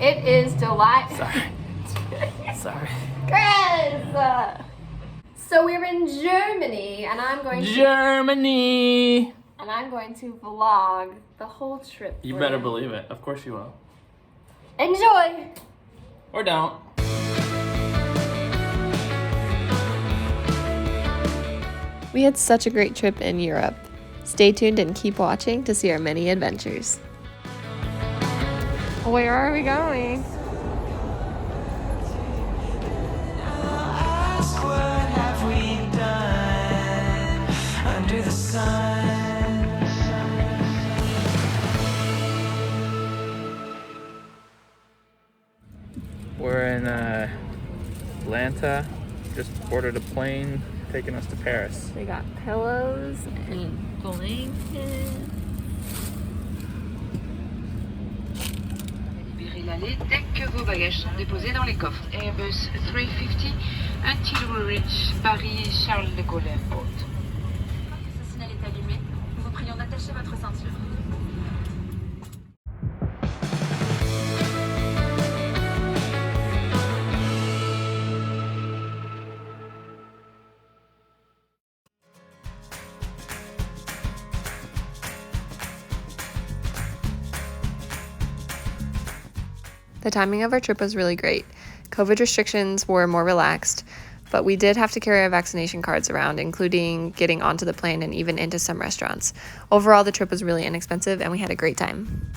It is July. Sorry. Chris! So we're in Germany, and I'm going to vlog the whole trip. You better believe it. Of course you will. Enjoy! Or don't. We had such a great trip in Europe. Stay tuned and keep watching to see our many adventures. Where are we going? What have we done under the sun? We're in Atlanta. Just boarded a plane taking us to Paris. We got pillows and blankets. Libérez l'allée dès que vos bagages sont déposés dans les coffres. Airbus 350 until we reach Paris Charles de Gaulle Airport. Quand ce signal est allumé, nous vous prions d'attacher votre ceinture. The timing of our trip was really great. COVID restrictions were more relaxed, but we did have to carry our vaccination cards around, including getting onto the plane and even into some restaurants. Overall, the trip was really inexpensive and we had a great time.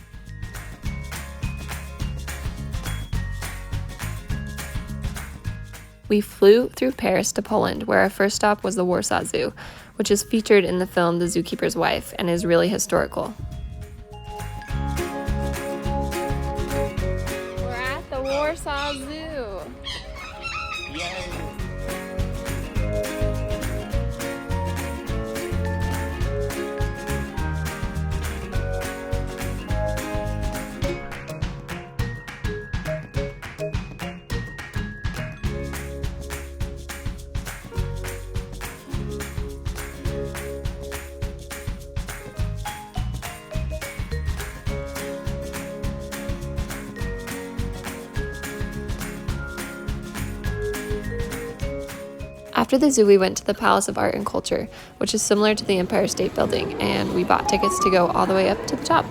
We flew through Paris to Poland, where our first stop was the Warsaw Zoo, which is featured in the film The Zookeeper's Wife and is really historical. Warsaw Zoo. Yay! After the zoo, we went to the Palace of Art and Culture, which is similar to the Empire State Building, and we bought tickets to go all the way up to the top.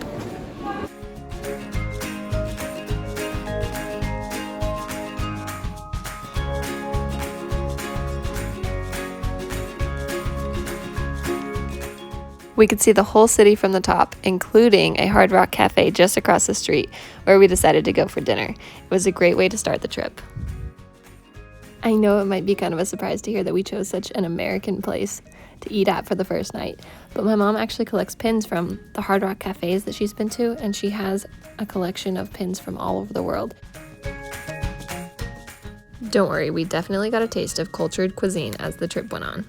We could see the whole city from the top, including a Hard Rock Cafe just across the street, where we decided to go for dinner. It was a great way to start the trip. I know it might be kind of a surprise to hear that we chose such an American place to eat at for the first night, but my mom actually collects pins from the Hard Rock cafes that she's been to, and she has a collection of pins from all over the world. Don't worry, we definitely got a taste of cultured cuisine as the trip went on.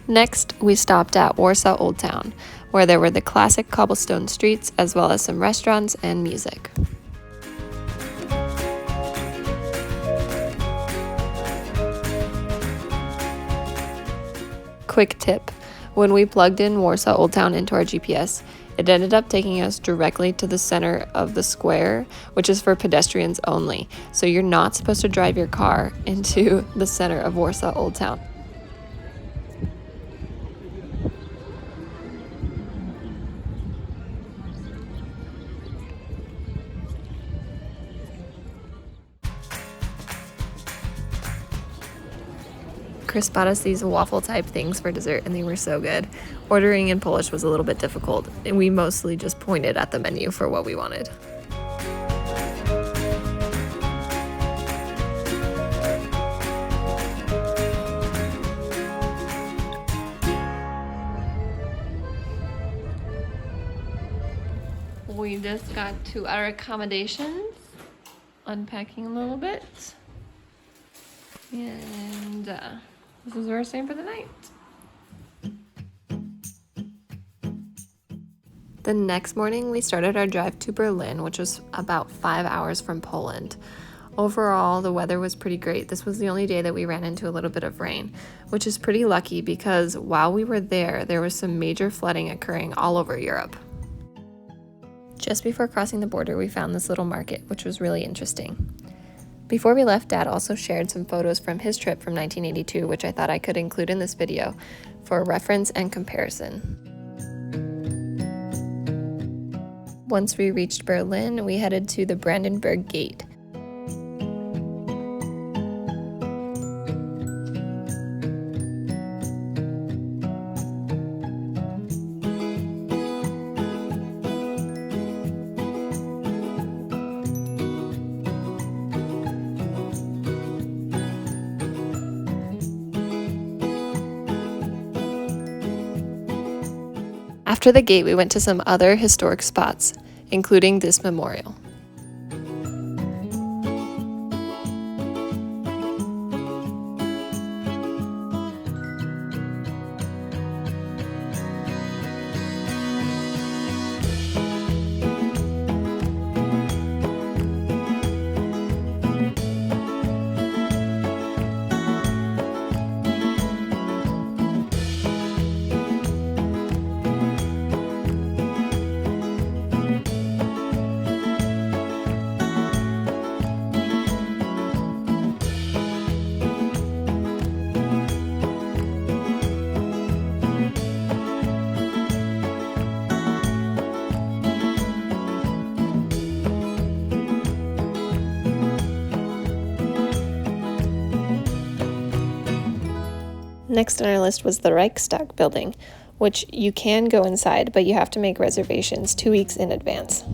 Next, we stopped at Warsaw Old Town, where there were the classic cobblestone streets as well as some restaurants and music. Quick tip, when we plugged in Warsaw Old Town into our GPS, it ended up taking us directly to the center of the square, which is for pedestrians only. So you're not supposed to drive your car into the center of Warsaw Old Town. Chris bought us these waffle type things for dessert and they were so good. Ordering in Polish was a little bit difficult and we mostly just pointed at the menu for what we wanted. We just got to our accommodations, unpacking a little bit, and this is where we're staying for the night. The next morning, we started our drive to Berlin, which was about 5 hours from Poland. Overall, the weather was pretty great. This was the only day that we ran into a little bit of rain, which is pretty lucky because while we were there was some major flooding occurring all over Europe. Just before crossing the border, we found this little market, which was really interesting. Before we left, Dad also shared some photos from his trip from 1982, which I thought I could include in this video for reference and comparison. Once we reached Berlin, we headed to the Brandenburg Gate. After the gate, we went to some other historic spots, including this memorial. Next on our list was the Reichstag building, which you can go inside, but you have to make reservations 2 weeks in advance.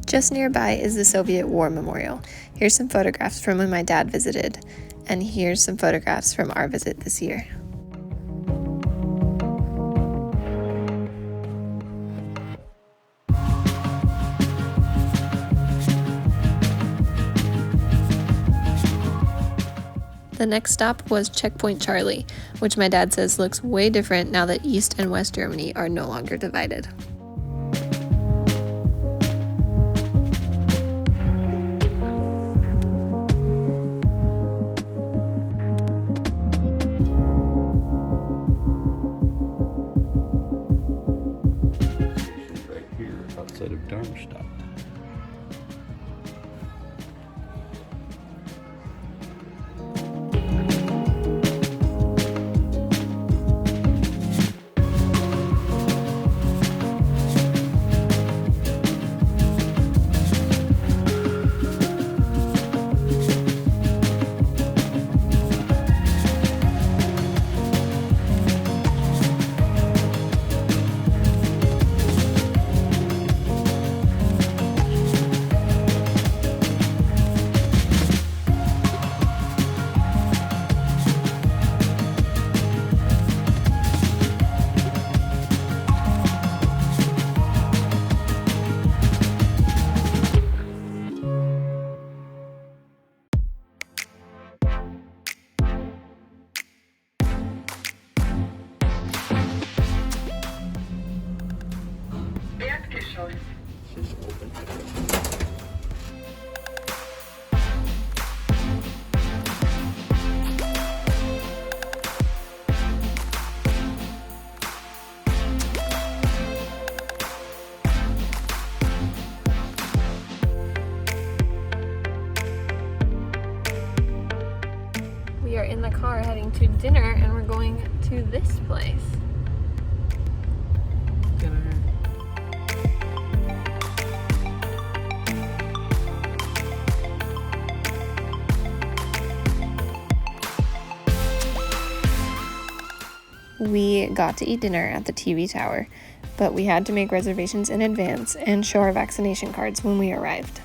Just nearby is the Soviet War Memorial. Here's some photographs from when my dad visited, and here's some photographs from our visit this year. The next stop was Checkpoint Charlie, which my dad says looks way different now that East and West Germany are no longer divided. Outside of Darmstadt. We are in the car heading to dinner, and we're going to this place. We got to eat dinner at the TV tower, but we had to make reservations in advance and show our vaccination cards when we arrived.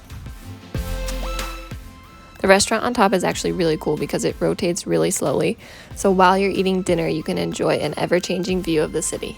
The restaurant on top is actually really cool because it rotates really slowly, so while you're eating dinner, you can enjoy an ever-changing view of the city.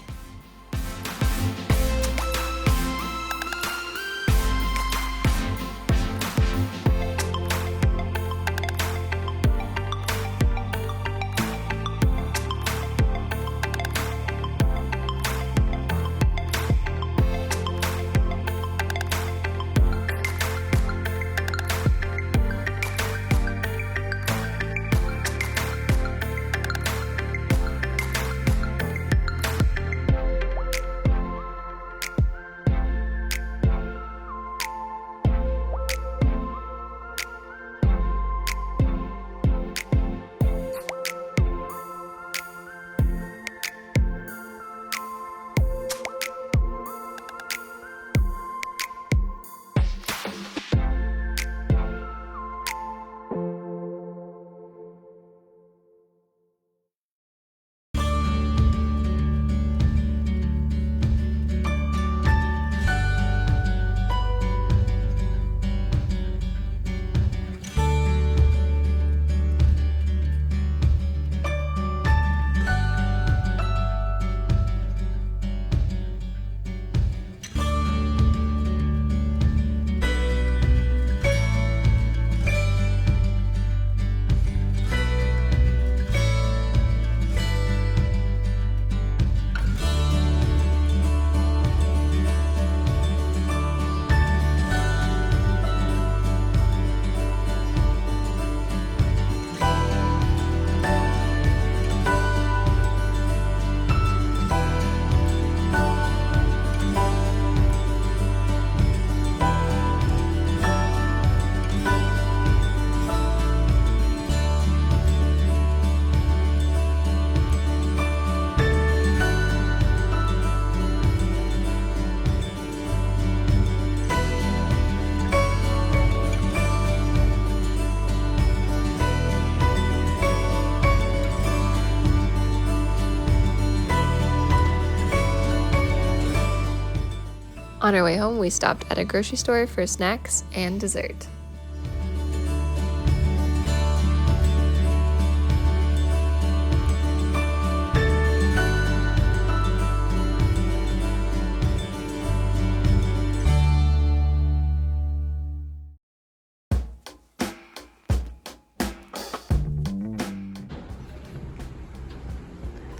On our way home, we stopped at a grocery store for snacks and dessert.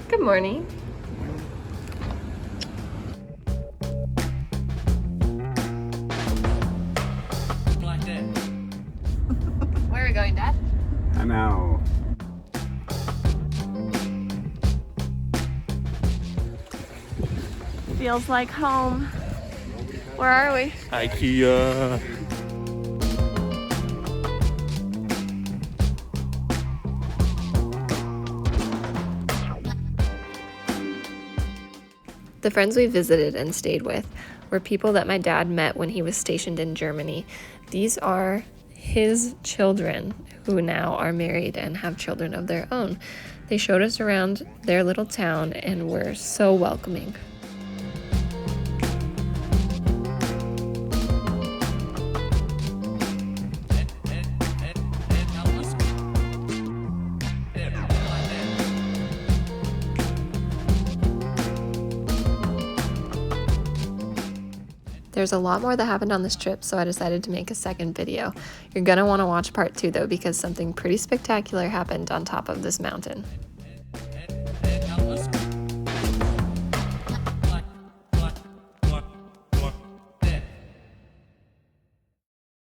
Good morning. Where are we going, Dad? Hanau. Feels like home. Where are we? IKEA. The friends we visited and stayed with were people that my dad met when he was stationed in Germany. These are his children who now are married and have children of their own. They showed us around their little town and were so welcoming. There's a lot more that happened on this trip, so I decided to make a second video. You're gonna want to watch part 2 though, because something pretty spectacular happened on top of this mountain.